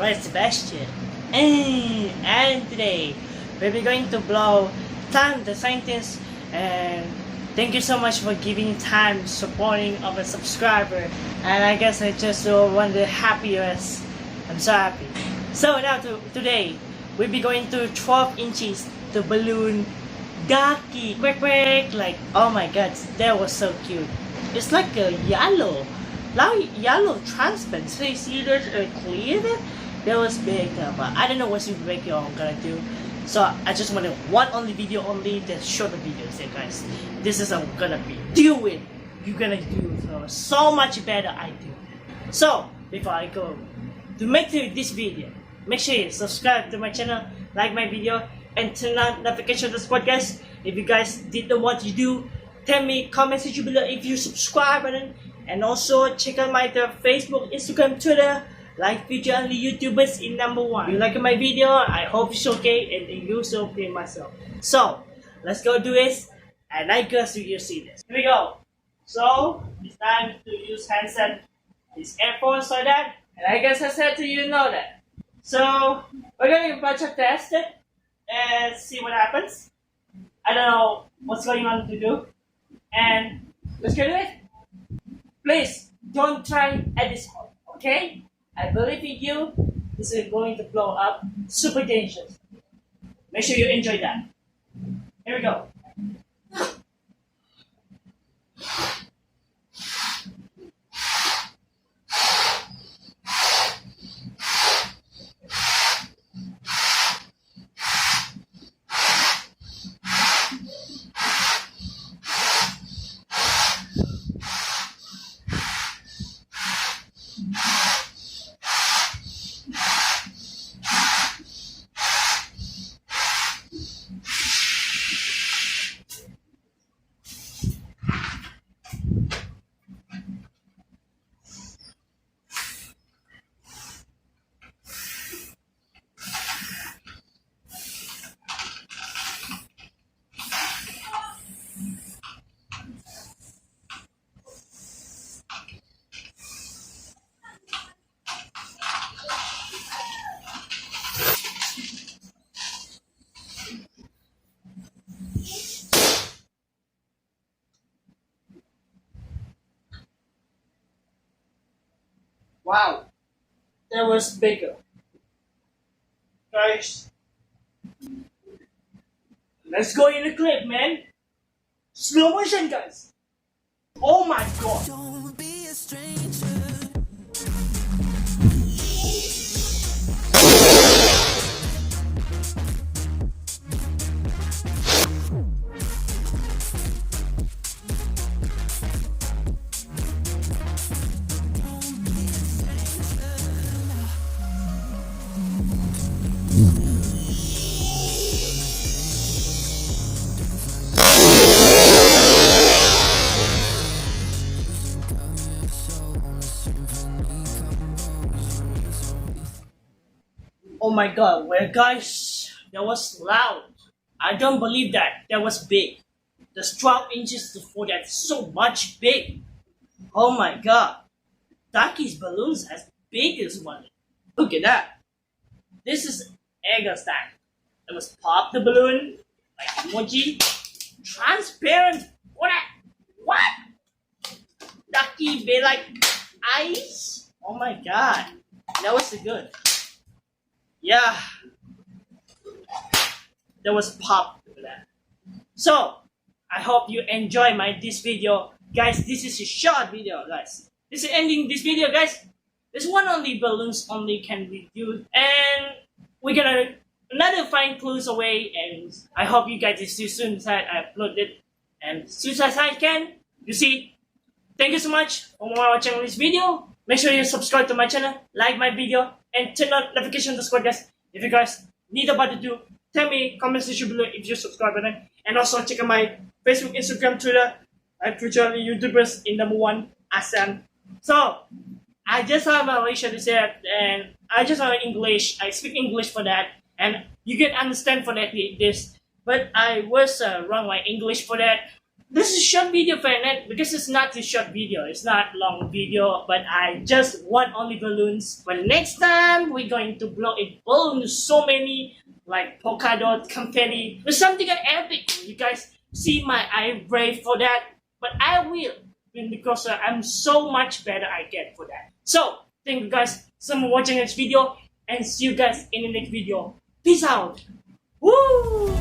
Mr.Roy Sebastian, and today we'll be going to blow Time the Scientist, and thank you so much for giving time, supporting of a subscriber, and I guess I just one of the happiest. I'm so happy. So now today we'll be going to 12 inches the balloon Ducky quack quack, like oh my god, that was so cute. It's like a yellow transparent. So you see there's a clear that was big, but I don't know what super big I'm gonna do. So I just want one only video only, that shorter videos, yeah, guys. This is I'm gonna be doing. You're gonna do so much better I do. So before I go to make this video, make sure you subscribe to my channel, like my video, and turn on notification to support, guys. If you guys didn't want to do, tell me, comment section below if you subscribe button, and also check out my Facebook, Instagram, Twitter, like future only YouTubers in #1. If you like my video, I hope it's okay, and you so okay myself. So let's go do this, and I guess you see this. Here we go. So it's time to use handset, this earphones like that, and I guess I said to you know that. So we're going to bunch of test it and see what happens. I don't know what's going on to do, and let's get it. Please don't try at this point, okay? I believe in you. This is going to blow up super dangerous. Make sure you enjoy that. Here we go. Wow, that was bigger. Guys, let's go in the clip, man. Slow motion, guys. Oh my god. Don't be a stranger. Oh my god, well guys, that was loud. I don't believe that. That was big. The 12 inches for that so much big. Oh my god. Ducky's balloons as big as one. Look at that. This is egg stack. It was pop the balloon, like emoji. Transparent. What? Ducky be like ice? Oh my god. That was good. Yeah, that was pop. So I hope you enjoy this video, guys. This is a short video, guys. This is ending this video, guys. This one only balloons only can be used, and we're gonna another find clues away. And I hope you guys see soon as I upload it, and soon as I can. You see. Thank you so much for watching this video. Make sure you subscribe to my channel, like my video, and turn on notification to support, guys. If you guys need about to do, tell me, comment section below if you subscribe button. And also check out my Facebook, Instagram, Twitter, and future YouTubers in #1 ASEAN. So I just have a Malaysia to say, and I just have English. I speak English for that, and you can understand for that this. But I was wrong my English for that. this is short video for it because it's not a short video. It's not long video, but I just want only balloons. But next time we're going to blow a balloon, so many like polka dot, confetti, or something epic. You guys see my eye brave for that, but I will because I'm so much better I get for that. So thank you guys so much for watching this video, and see you guys in the next video. Peace out. Woo!